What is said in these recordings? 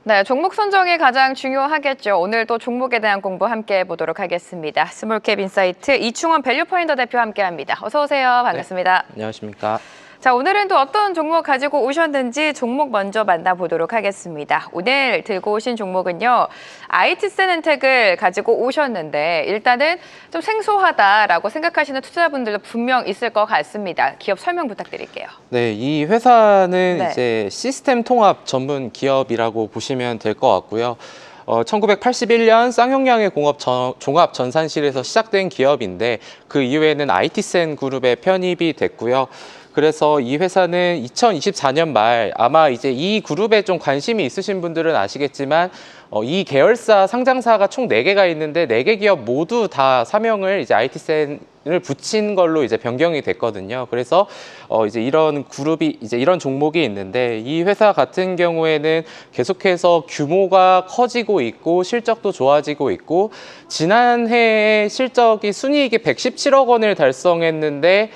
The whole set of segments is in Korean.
네, 종목 선정이 가장 중요하겠죠. 오늘 또 종목에 대한 공부 함께 해보도록 하겠습니다. 스몰캡 인사이트 이충원 밸류파인더 대표 함께합니다. 어서 오세요. 반갑습니다. 네, 안녕하십니까. 자, 오늘은 또 어떤 종목 가지고 오셨는지 종목 먼저 만나보도록 하겠습니다. 오늘 들고 오신 종목은요, IT센엔텍을 가지고 오셨는데 일단은 좀 생소하다라고 생각하시는 투자자분들도 분명 있을 것 같습니다. 기업 설명 부탁드릴게요. 네, 이 회사는 네. 이제 시스템 통합 전문 기업이라고 보시면 될 것 같고요. 1981년 쌍용량의 종합 전산실에서 시작된 기업인데 그 이후에는 IT센 그룹에 편입이 됐고요. 그래서 이 회사는 2024년 말 아마 이제 이 그룹에 좀 관심이 있으신 분들은 아시겠지만 이 계열사 상장사가 총 4개가 있는데 4개 기업 모두 다 사명을 이제 IT센을 붙인 걸로 이제 변경이 됐거든요. 그래서 이제 이런 그룹이 이제 이런 종목이 있는데 이 회사 같은 경우에는 계속해서 규모가 커지고 있고 실적도 좋아지고 있고 지난해에 실적이 순이익이 117억 원을 달성했는데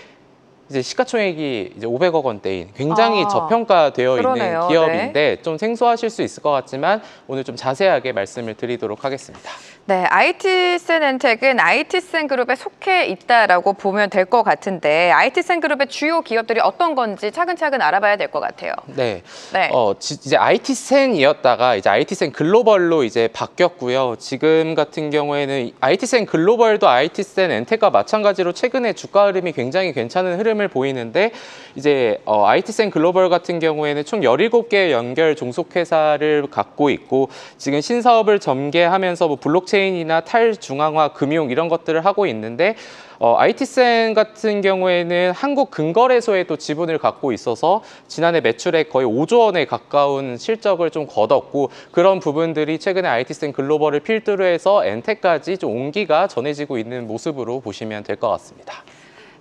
이제 시가총액이 이제 500억 원대인 굉장히 저평가되어 그러네요. 있는 기업인데 좀 생소하실 수 있을 것 같지만 오늘 좀 자세하게 말씀을 드리도록 하겠습니다. 네, IT센엔텍은 IT센 그룹에 속해 있다라고 보면 될 것 같은데 IT센 그룹의 주요 기업들이 어떤 건지 차근차근 알아봐야 될 것 같아요. 네. 네. 이제 IT센이었다가 이제 IT센 글로벌로 이제 바뀌었고요. 지금 같은 경우에는 IT센 글로벌도 IT센 엔텍과 마찬가지로 최근에 주가 흐름이 굉장히 괜찮은 흐름을 보이는데 이제 IT센 글로벌 같은 경우에는 총 17개 연결 종속회사를 갖고 있고 지금 신사업을 전개하면서 뭐 블록체인이나 탈중앙화 금융 이런 것들을 하고 있는데 IT센 같은 경우에는 한국 근거래소에도 지분을 갖고 있어서 지난해 매출액 거의 5조 원에 가까운 실적을 좀 거뒀고 그런 부분들이 최근에 IT센 글로벌을 필두로 해서 엔텍까지 좀 온기가 전해지고 있는 모습으로 보시면 될 것 같습니다.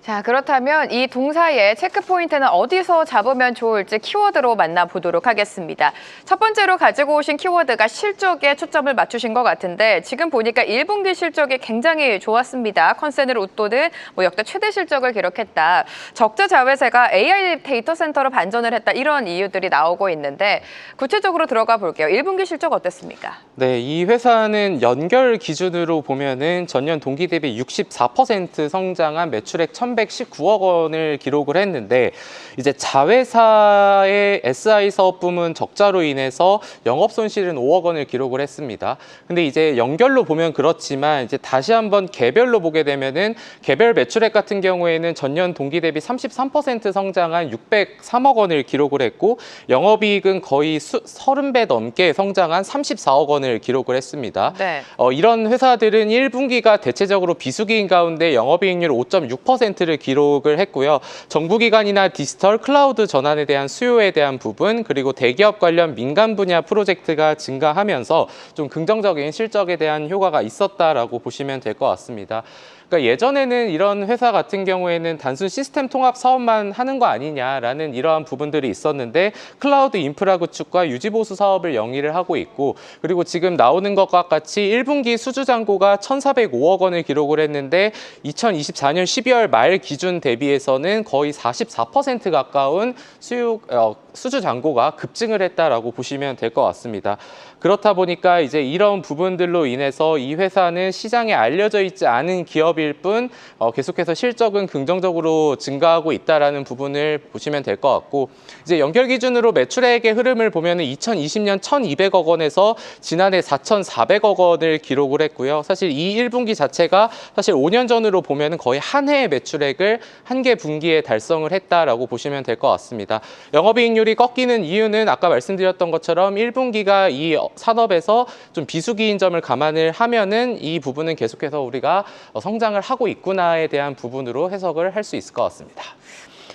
자, 그렇다면 이 동사의 체크 포인트는 어디서 잡으면 좋을지 키워드로 만나보도록 하겠습니다. 첫 번째로 가지고 오신 키워드가 실적에 초점을 맞추신 것 같은데 지금 보니까 1분기 실적이 굉장히 좋았습니다. 컨센을 웃도는 역대 최대 실적을 기록했다. 적자 자회사가 AI 데이터 센터로 반전을 했다. 이런 이유들이 나오고 있는데 구체적으로 들어가 볼게요. 1분기 실적 어땠습니까? 네, 이 회사는 연결 기준으로 보면은 전년 동기 대비 64% 성장한 매출액 1,119억 원을 기록을 했는데 이제 자회사의 SI 사업 부문 적자로 인해서 영업 손실은 5억 원을 기록을 했습니다. 근데 이제 연결로 보면 그렇지만 이제 다시 한번 개별로 보게 되면은 개별 매출액 같은 경우에는 전년 동기 대비 33% 성장한 603억 원을 기록을 했고 영업이익은 거의 30배 넘게 성장한 34억 원을 기록을 했습니다. 네. 이런 회사들은 1분기가 대체적으로 비수기인 가운데 영업이익률 5.6%를 기록을 했고요. 정부기관이나 디지털 클라우드 전환에 대한 수요에 대한 부분 그리고 대기업 관련 민간 분야 프로젝트가 증가하면서 좀 긍정적인 실적에 대한 효과가 있었다라고 보시면 될 것 같습니다. 그러니까 예전에는 이런 회사 같은 경우에는 단순 시스템 통합 사업만 하는 거 아니냐라는 이러한 부분들이 있었는데 클라우드 인프라 구축과 유지보수 사업을 영위를 하고 있고 그리고 지금 나오는 것과 같이 1분기 수주 잔고가 1,405억 원을 기록을 했는데 2024년 12월 말 기준 대비해서는 거의 44% 가까운 수주 잔고가 급증을 했다라고 보시면 될 것 같습니다. 그렇다 보니까 이제 이런 부분들로 인해서 이 회사는 시장에 알려져 있지 않은 기업일 뿐 계속해서 실적은 긍정적으로 증가하고 있다라는 부분을 보시면 될 것 같고 이제 연결 기준으로 매출액의 흐름을 보면은 2020년 1,200억 원에서 지난해 4,400억 원을 기록을 했고요. 사실 이 1분기 자체가 사실 5년 전으로 보면은 거의 한 해의 매출액을 한 개 분기에 달성을 했다라고 보시면 될 것 같습니다. 영업이익률이 꺾이는 이유는 아까 말씀드렸던 것처럼 1분기가 이 산업에서 좀 비수기인 점을 감안을 하면은 이 부분은 계속해서 우리가 성장을 하고 있구나에 대한 부분으로 해석을 할 수 있을 것 같습니다.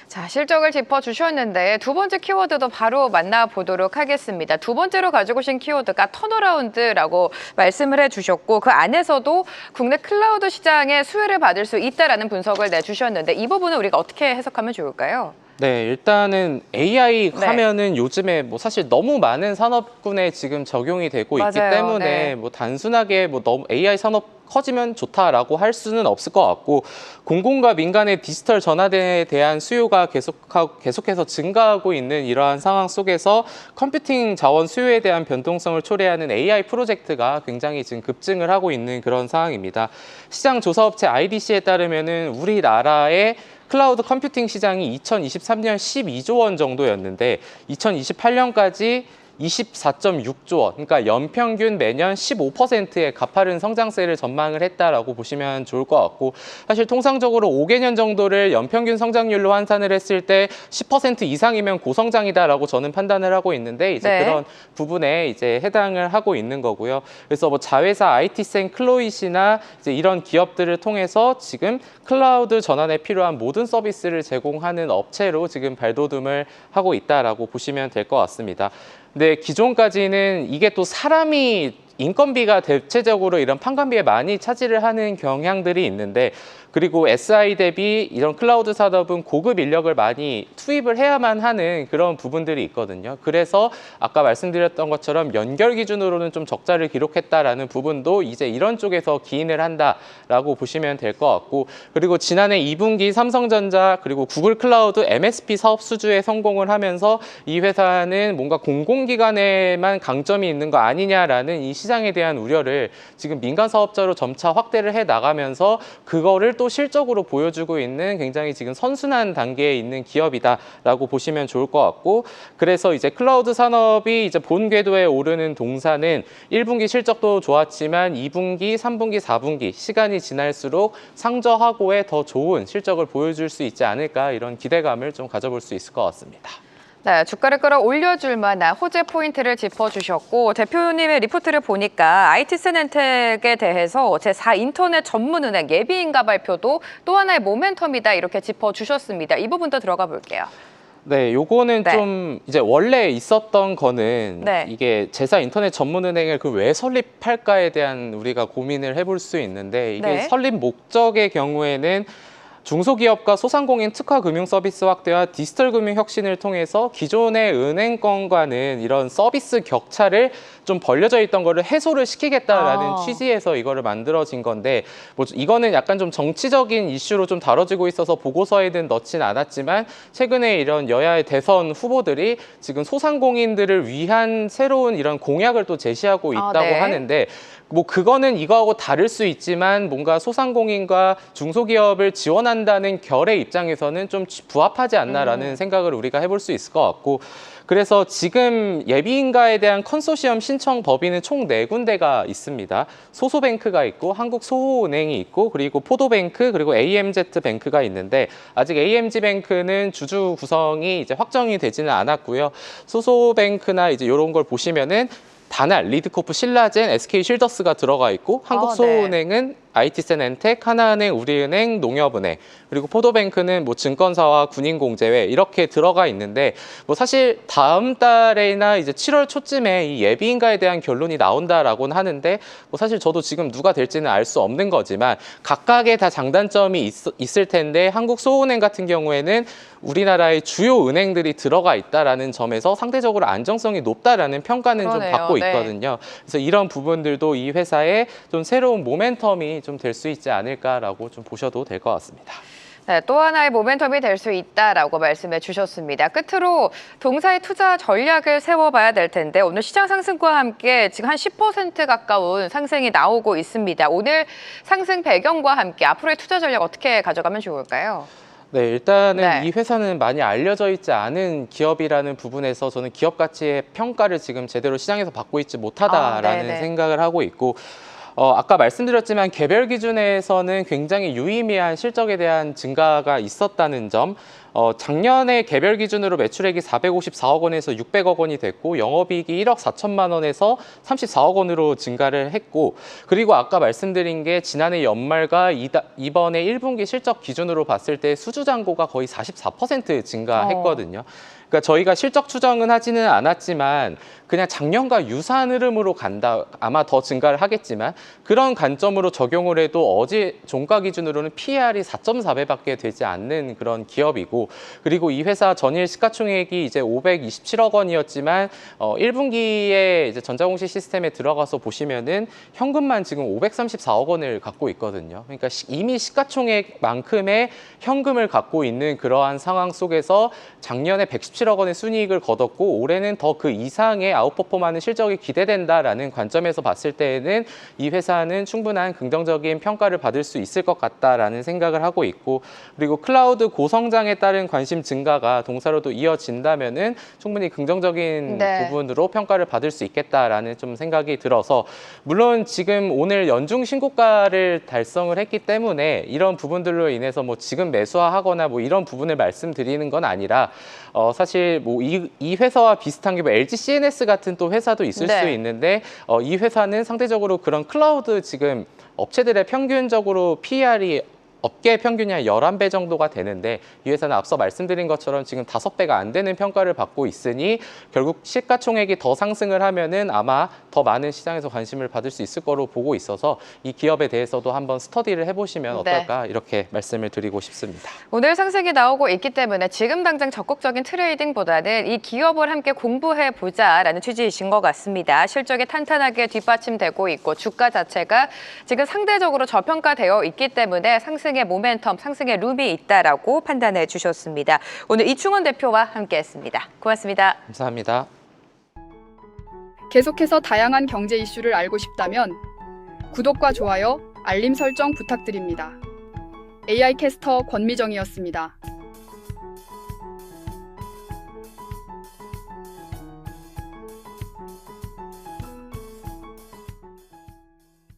자, 실적을 짚어주셨는데 두 번째 키워드도 바로 만나보도록 하겠습니다. 두 번째로 가지고 오신 키워드가 턴어라운드라고 말씀을 해주셨고 그 안에서도 국내 클라우드 시장의 수혜를 받을 수 있다라는 분석을 내주셨는데 이 부분은 우리가 어떻게 해석하면 좋을까요? 네, 일단은 AI 네. 하면은 요즘에 뭐 사실 너무 많은 산업군에 지금 적용이 되고 있기 맞아요. 때문에 네. 뭐 단순하게 뭐 너무 AI 산업 커지면 좋다라고 할 수는 없을 것 같고, 공공과 민간의 디지털 전환에 대한 수요가 계속해서 증가하고 있는 이러한 상황 속에서 컴퓨팅 자원 수요에 대한 변동성을 초래하는 AI 프로젝트가 굉장히 지금 급증을 하고 있는 그런 상황입니다. 시장 조사업체 IDC에 따르면은 우리나라의 클라우드 컴퓨팅 시장이 2023년 12조 원 정도였는데 2028년까지 24.6조 원, 그러니까 연평균 매년 15%의 가파른 성장세를 전망을 했다라고 보시면 좋을 것 같고, 사실 통상적으로 5개년 정도를 연평균 성장률로 환산을 했을 때 10% 이상이면 고성장이다라고 저는 판단을 하고 있는데, 이제 네. 그런 부분에 이제 해당을 하고 있는 거고요. 그래서 뭐 자회사 IT센, 클로잇이나 이제 이런 기업들을 통해서 지금 클라우드 전환에 필요한 모든 서비스를 제공하는 업체로 지금 발돋움을 하고 있다라고 보시면 될 것 같습니다. 근데 기존까지는 이게 또 사람이 인건비가 대체적으로 이런 판관비에 많이 차지를 하는 경향들이 있는데, 그리고 SI 대비 이런 클라우드 산업은 고급 인력을 많이 투입을 해야만 하는 그런 부분들이 있거든요. 그래서 아까 말씀드렸던 것처럼 연결 기준으로는 좀 적자를 기록했다라는 부분도 이제 이런 쪽에서 기인을 한다라고 보시면 될 것 같고, 그리고 지난해 2분기 삼성전자 그리고 구글 클라우드 MSP 사업 수주에 성공을 하면서 이 회사는 뭔가 공공기관에만 강점이 있는 거 아니냐라는 이 시장에 대한 우려를 지금 민간 사업자로 점차 확대를 해 나가면서 그거를 또 실적으로 보여주고 있는 굉장히 지금 선순환 단계에 있는 기업이다라고 보시면 좋을 것 같고, 그래서 이제 클라우드 산업이 이제 본 궤도에 오르는 동사는 1분기 실적도 좋았지만 2분기, 3분기, 4분기 시간이 지날수록 상저하고의 더 좋은 실적을 보여줄 수 있지 않을까, 이런 기대감을 좀 가져볼 수 있을 것 같습니다. 네, 주가를 끌어올려줄 만한 호재 포인트를 짚어주셨고, 대표님의 리포트를 보니까 IT센엔텍에 대해서 제4인터넷 전문은행 예비인가 발표도 또 하나의 모멘텀이다 이렇게 짚어주셨습니다. 이 부분도 들어가 볼게요. 네, 요거는 네. 좀 이제 원래 있었던 거는 네. 이게 제사 인터넷 전문은행을 그 왜 설립할까에 대한 우리가 고민을 해볼 수 있는데, 이게 네. 설립 목적의 경우에는 중소기업과 소상공인 특화 금융 서비스 확대와 디지털 금융 혁신을 통해서 기존의 은행권과는 이런 서비스 격차를 좀 벌려져 있던 거를 해소를 시키겠다라는 취지에서 이거를 만들어진 건데, 뭐 이거는 약간 좀 정치적인 이슈로 좀 다뤄지고 있어서 보고서에는 넣진 않았지만, 최근에 이런 여야의 대선 후보들이 지금 소상공인들을 위한 새로운 이런 공약을 또 제시하고 있다고 네. 하는데, 뭐 그거는 이거하고 다를 수 있지만 뭔가 소상공인과 중소기업을 지원한다는 결의 입장에서는 좀 부합하지 않나라는 생각을 우리가 해볼 수 있을 것 같고, 그래서 지금 예비인가에 대한 컨소시엄 신청 법인은 총 4군데가 있습니다. 소소뱅크가 있고 한국소호은행이 있고 그리고 포도뱅크 그리고 AMZ뱅크가 있는데, 아직 AMZ뱅크는 주주 구성이 이제 확정이 되지는 않았고요. 소소뱅크나 이제 이런 걸 보시면은 다날, 리드코프, 신라젠, SK실더스가 들어가 있고, 한국소은행은 IT센엔텍, 하나은행, 우리은행, 농협은행, 그리고 포도뱅크는 뭐 증권사와 군인공제회 이렇게 들어가 있는데, 뭐 사실 다음 달에나 이제 7월 초쯤에 이 예비인가에 대한 결론이 나온다라고는 하는데, 뭐 사실 저도 지금 누가 될지는 알 수 없는 거지만 각각의 다 장단점이 있을 텐데, 한국소은행 같은 경우에는 우리나라의 주요 은행들이 들어가 있다라는 점에서 상대적으로 안정성이 높다라는 평가는 그러네요. 좀 받고 네. 있거든요. 그래서 이런 부분들도 이 회사의 좀 새로운 모멘텀이 좀 될 수 있지 않을까라고 좀 보셔도 될 것 같습니다. 네, 또 하나의 모멘텀이 될 수 있다라고 말씀해 주셨습니다. 끝으로 동사의 투자 전략을 세워봐야 될 텐데, 오늘 시장 상승과 함께 지금 한 10% 가까운 상승이 나오고 있습니다. 오늘 상승 배경과 함께 앞으로의 투자 전략 어떻게 가져가면 좋을까요? 네, 일단은 네. 이 회사는 많이 알려져 있지 않은 기업이라는 부분에서 저는 기업 가치의 평가를 지금 제대로 시장에서 받고 있지 못하다라는 네네. 생각을 하고 있고, 아까 말씀드렸지만 개별 기준에서는 굉장히 유의미한 실적에 대한 증가가 있었다는 점, 작년에 개별 기준으로 매출액이 454억 원에서 600억 원이 됐고, 영업이익이 1억 4천만 원에서 34억 원으로 증가를 했고, 그리고 아까 말씀드린 게 지난해 연말과 이번에 1분기 실적 기준으로 봤을 때 수주 잔고가 거의 44% 증가했거든요. 그러니까 저희가 실적 추정은 하지는 않았지만 그냥 작년과 유사한 흐름으로 간다. 아마 더 증가를 하겠지만 그런 관점으로 적용을 해도 어제 종가 기준으로는 PER이 4.4배밖에 되지 않는 그런 기업이고, 그리고 이 회사 전일 시가총액이 이제 527억 원이었지만 1분기에 이제 전자공시 시스템에 들어가서 보시면은 현금만 지금 534억 원을 갖고 있거든요. 그러니까 이미 시가총액만큼의 현금을 갖고 있는 그러한 상황 속에서 작년에 117억 원의 순이익을 거뒀고 올해는 더 그 이상의 아웃퍼폼하는 실적이 기대된다라는 관점에서 봤을 때에는 이 회사는 충분한 긍정적인 평가를 받을 수 있을 것 같다라는 생각을 하고 있고, 그리고 클라우드 고성장에 따른 관심 증가가 동사로도 이어진다면은 충분히 긍정적인 네. 부분으로 평가를 받을 수 있겠다라는 좀 생각이 들어서, 물론 지금 오늘 연중 신고가를 달성을 했기 때문에 이런 부분들로 인해서 뭐 지금 매수하거나 뭐 이런 부분을 말씀드리는 건 아니라 사실 뭐 이 회사와 비슷한 게 뭐 LG CNS 같은 또 회사도 있을 네. 수 있는데 이 회사는 상대적으로 그런 클라우드 지금 업체들의 평균적으로 PER이 업계 평균이 한 11배 정도가 되는데 이 회사는 앞서 말씀드린 것처럼 지금 5배가 안 되는 평가를 받고 있으니 결국 시가총액이 더 상승을 하면은 아마 더 많은 시장에서 관심을 받을 수 있을 거로 보고 있어서 이 기업에 대해서도 한번 스터디를 해보시면 어떨까 이렇게 말씀을 드리고 싶습니다. 오늘 상승이 나오고 있기 때문에 지금 당장 적극적인 트레이딩보다는 이 기업을 함께 공부해 보자라는 취지이신 것 같습니다. 실적이 탄탄하게 뒷받침되고 있고 주가 자체가 지금 상대적으로 저평가되어 있기 때문에 상승의 모멘텀, 상승의 룸이 있다라고 판단해 주셨습니다. 오늘 이충원 대표와 함께했습니다. 고맙습니다. 감사합니다. 계속해서 다양한 경제 이슈를 알고 싶다면 구독과 좋아요, 알림 설정 부탁드립니다. AI 캐스터 권미정이었습니다.